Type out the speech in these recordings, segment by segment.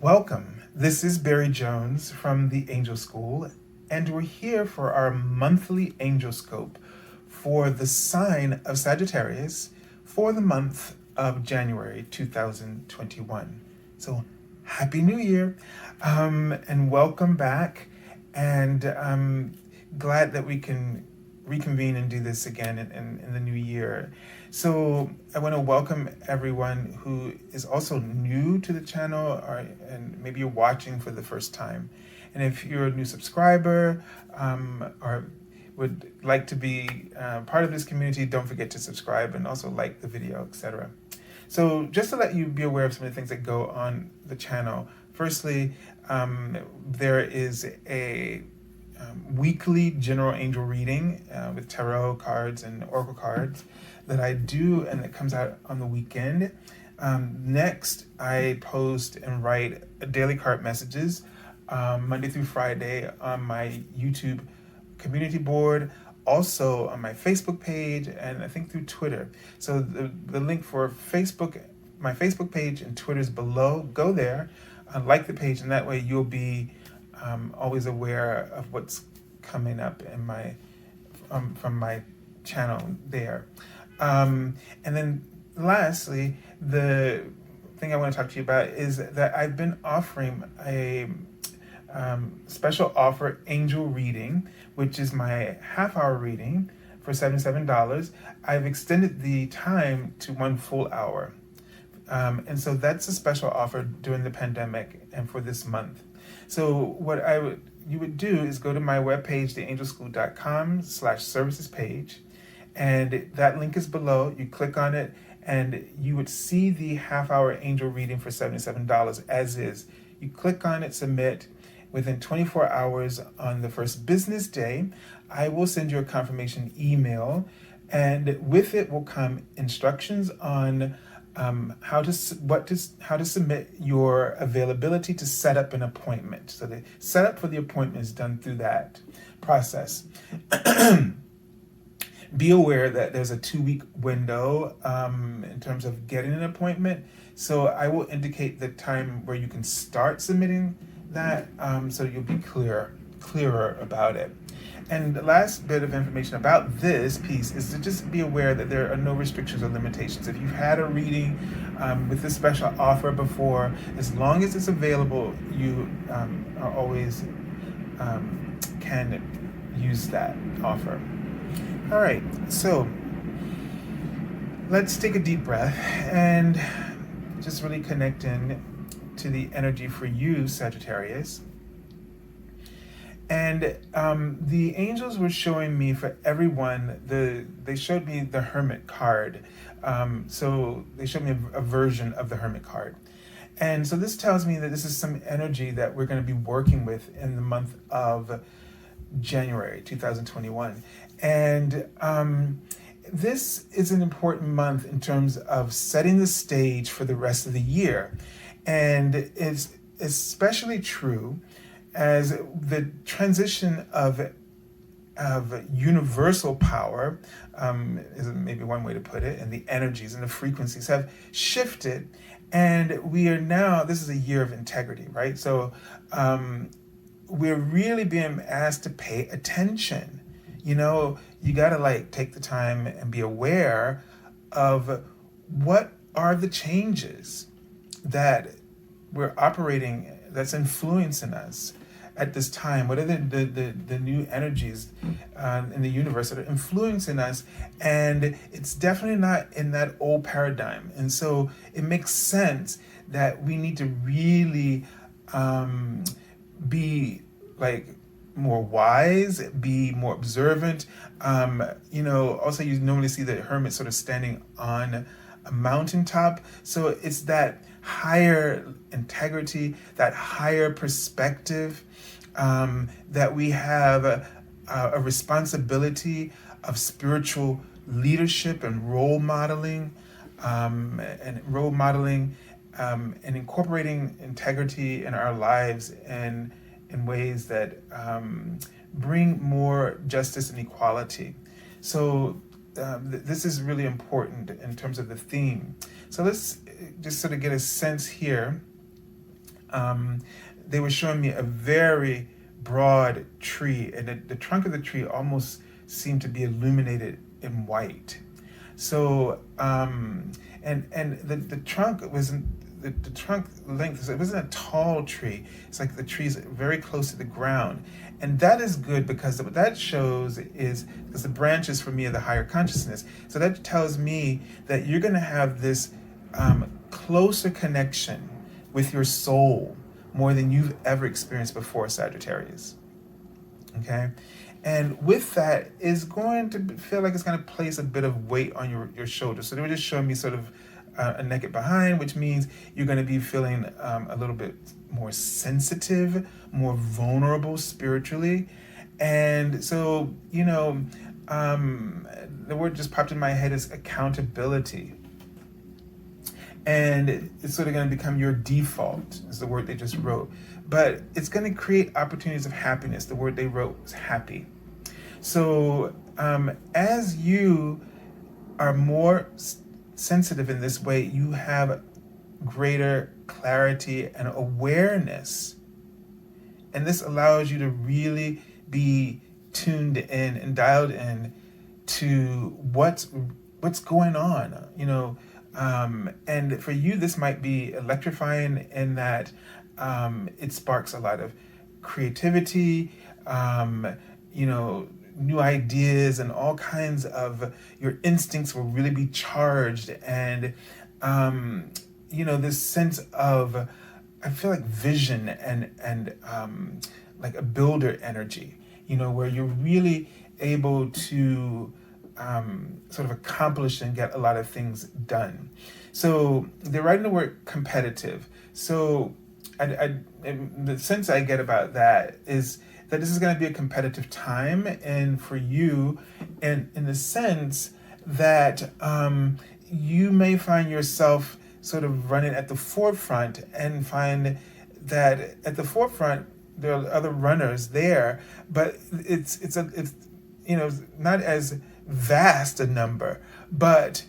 Welcome. This is Barry Jones from the Angel School, and we're here for our monthly Angelscope for the sign of Sagittarius for the month of January 2021. So, Happy New Year, and welcome back. And I'm glad that we can reconvene and do this again in the new year. So I want to welcome everyone who is also new to the channel, and maybe you're watching for the first time. And if you're a new subscriber or would like to be part of this community, don't forget to subscribe and also like the video, etc. So just to let you be aware of some of the things that go on the channel. Firstly, there is a weekly general angel reading with tarot cards and oracle cards that I do, and it comes out on the weekend. Next, I post and write daily card messages Monday through Friday on my YouTube community board, also on my Facebook page, and I think through Twitter. So the link for Facebook, my Facebook page and Twitter is below. Go there, like the page, and that way you'll be always aware of what's coming up in my from my channel there. And then lastly, the thing I want to talk to you about is that I've been offering a special offer, Angel Reading, which is my half-hour reading for $77. I've extended the time to 1 full hour. And so that's a special offer during the pandemic and for this month. So what you would do is go to my webpage, theangelschool.com/services page, and that link is below. You click on it, and you would see the half-hour angel reading for $77 as is. You click on it, submit. Within 24 hours on the first business day, I will send you a confirmation email, and with it will come instructions on how to submit your availability to set up an appointment. So the setup for the appointment is done through that process. Be aware that there's a 2-week window in terms of getting an appointment. So I will indicate the time where you can start submitting that, so you'll be clearer about it. And the last bit of information about this piece is to just be aware that there are no restrictions or limitations. If you've had a reading with this special offer before, as long as it's available, you are always can use that offer. All right, so let's take a deep breath and just really connect in to the energy for you, Sagittarius. And the angels were showing me for everyone, they showed me the Hermit card. So they showed me a version of the Hermit card. And so this tells me that this is some energy that we're going to be working with in the month of January 2021. And this is an important month in terms of setting the stage for the rest of the year. And it's especially true as the transition of universal power, is maybe one way to put it, and the energies and the frequencies have shifted, and we are now, this is a year of integrity, right? So we're really being asked to pay attention. You know, you gotta take the time and be aware of what are the changes that we're operating, that's influencing us at this time. What are the new energies in the universe that are influencing us? And it's definitely not in that old paradigm. And so it makes sense that we need to really be more wise, be more observant. Also you normally see the hermit sort of standing on a mountaintop. So it's that higher integrity, that higher perspective, that we have a responsibility of spiritual leadership and role modeling, and incorporating integrity in our lives and in ways that bring more justice and equality. So this is really important in terms of the theme. So let's just sort of get a sense here They were showing me a very broad tree, and the trunk of the tree almost seemed to be illuminated in white. So, and the trunk wasn't, the trunk length, it wasn't a tall tree. It's like the tree's very close to the ground. And that is good, because what that shows is, because the branches for me are the higher consciousness. So that tells me that you're going to have this closer connection with your soul more than you've ever experienced before, Sagittarius. Okay? And with that is going to feel like it's going to place a bit of weight on your shoulders. So they were just showing me sort of a naked behind, which means you're going to be feeling a little bit more sensitive, more vulnerable spiritually. And so, the word just popped in my head is accountability. And it's sort of going to become your default, is the word they just wrote. But it's going to create opportunities of happiness. The word they wrote was happy. So as you are more sensitive in this way, you have greater clarity and awareness. And this allows you to really be tuned in and dialed in to what's going on, and for you, this might be electrifying in that it sparks a lot of creativity, new ideas, and all kinds of, your instincts will really be charged. And, this sense of, I feel like vision and like a builder energy, where you're really able to sort of accomplish and get a lot of things done. So they're writing the word competitive. So the sense I get about that is that this is going to be a competitive time, and for you, and in the sense that you may find yourself sort of running at the forefront, and find that at the forefront there are other runners there, but it's not as vast a number, but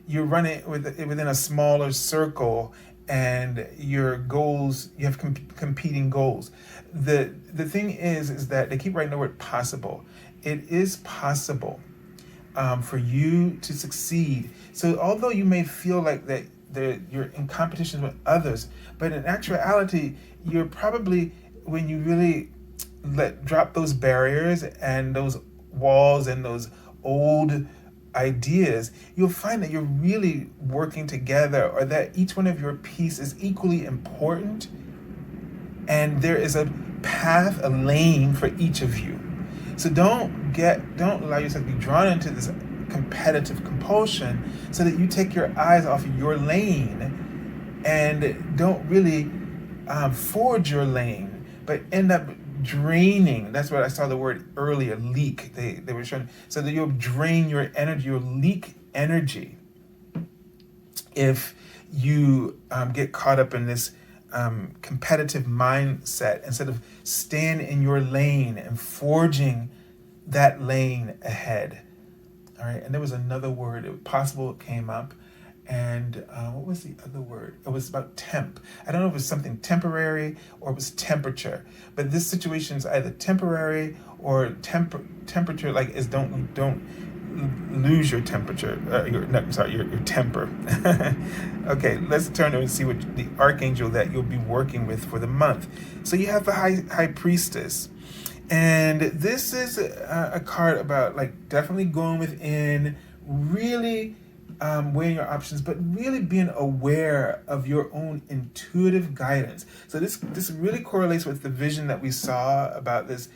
you're running within a smaller circle, and your goals, you have competing goals. The thing is that they keep writing the word possible. It is possible for you to succeed. So although you may feel like that you're in competition with others, but in actuality, you're probably, when you really drop those barriers and those walls and those old ideas, you'll find that you're really working together, or that each one of your pieces is equally important, and there is a path, a lane for each of you. So don't allow yourself to be drawn into this competitive compulsion, so that you take your eyes off of your lane and don't really forge your lane, but end up draining. That's what I saw the word earlier, leak. They were showing, so that you'll drain your energy, you'll leak energy if you get caught up in this competitive mindset, instead of staying in your lane and forging that lane ahead. All right, and there was another word, possible, came up. And what was the other word? It was about temp. I don't know if it was something temporary or it was temperature. But this situation is either temporary or temperature, like is don't lose your temperature. Your temper. Okay, let's turn and see what the archangel that you'll be working with for the month. So you have the high priestess. And this is a card about like definitely going within, really weighing your options, but really being aware of your own intuitive guidance. So this really correlates with the vision that we saw about this,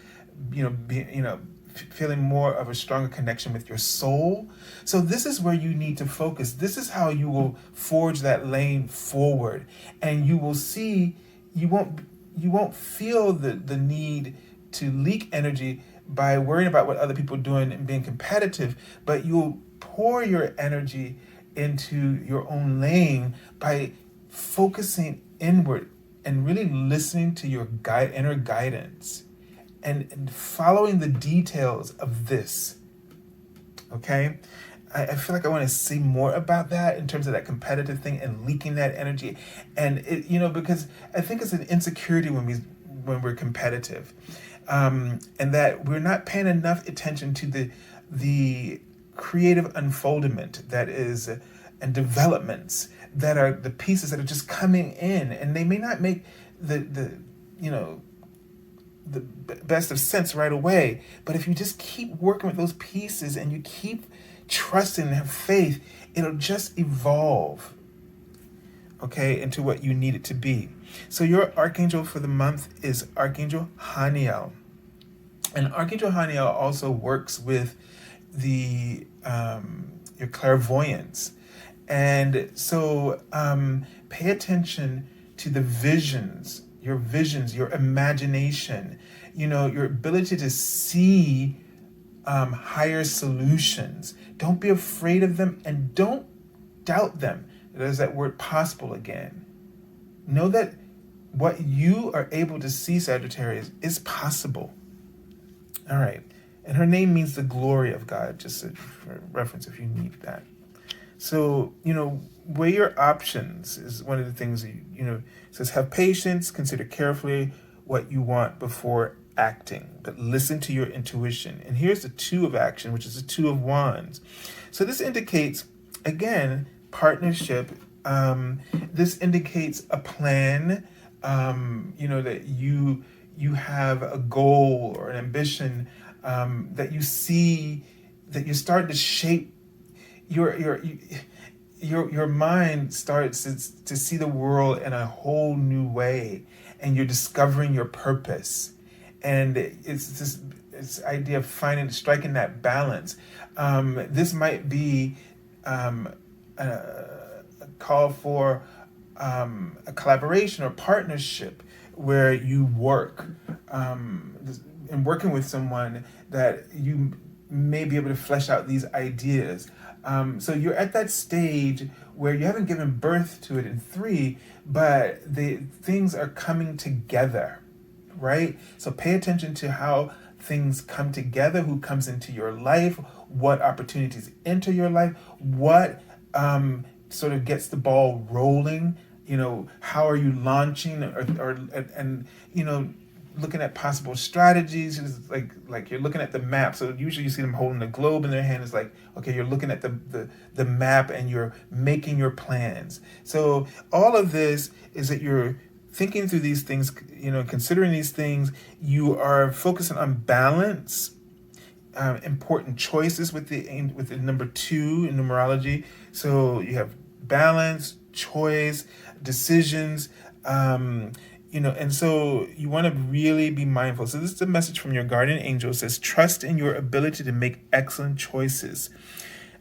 feeling more of a stronger connection with your soul. So this is where you need to focus. This is how you will forge that lane forward, and you will see you won't feel the need to leak energy by worrying about what other people are doing and being competitive, but you'll pour your energy into your own lane by focusing inward and really listening to your inner guidance and following the details of this. Okay? I feel like I want to see more about that in terms of that competitive thing and leaking that energy. And it, because I think it's an insecurity when we're competitive, and that we're not paying enough attention to the creative unfoldment that is, and developments that are the pieces that are just coming in, and they may not make the best of sense right away, but if you just keep working with those pieces and you keep trusting and have faith, it'll just evolve, okay, into what you need it to be. So your archangel for the month is Archangel Haniel. And Archangel Haniel also works with the your clairvoyance. And so pay attention to the visions, your imagination, your ability to see higher solutions. Don't be afraid of them, and don't doubt them. There's that word possible again. Know that what you are able to see, Sagittarius, is possible. All right. And her name means the glory of God, just for reference if you need that. So, weigh your options is one of the things, it says have patience, consider carefully what you want before acting, but listen to your intuition. And here's the 2 of action, which is the 2 of wands. So this indicates, again, partnership. This indicates a plan, that you have a goal or an ambition, that you see, that you're starting to shape your mind starts to see the world in a whole new way, and you're discovering your purpose. And it's this idea of striking that balance. This might be a call for a collaboration or partnership where you work, and working with someone that you may be able to flesh out these ideas. So you're at that stage where you haven't given birth to it in 3, but the things are coming together, right? So pay attention to how things come together, who comes into your life, what opportunities enter your life, what sort of gets the ball rolling. How are you launching, and looking at possible strategies. It's like you're looking at the map. So usually you see them holding the globe in their hand. It's like, okay, you're looking at the map and you're making your plans. So all of this is that you're thinking through these things, considering these things. You are focusing on balance, important choices with the number 2 in numerology. So you have balance, choice, decisions, and so you want to really be mindful. So this is a message from your guardian angel. It says, trust in your ability to make excellent choices.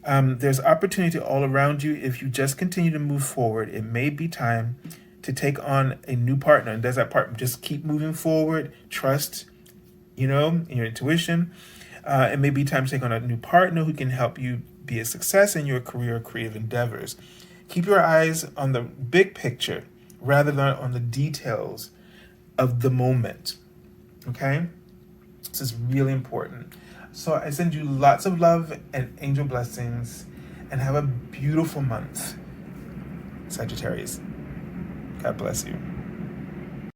There's opportunity all around you. If you just continue to move forward, it may be time to take on a new partner. And does that partner just keep moving forward? Trust, in your intuition. It may be time to take on a new partner who can help you be a success in your career or creative endeavors. Keep your eyes on the big picture rather than on the details of the moment. Okay? This is really important. So I send you lots of love and angel blessings, and have a beautiful month, Sagittarius. God bless you.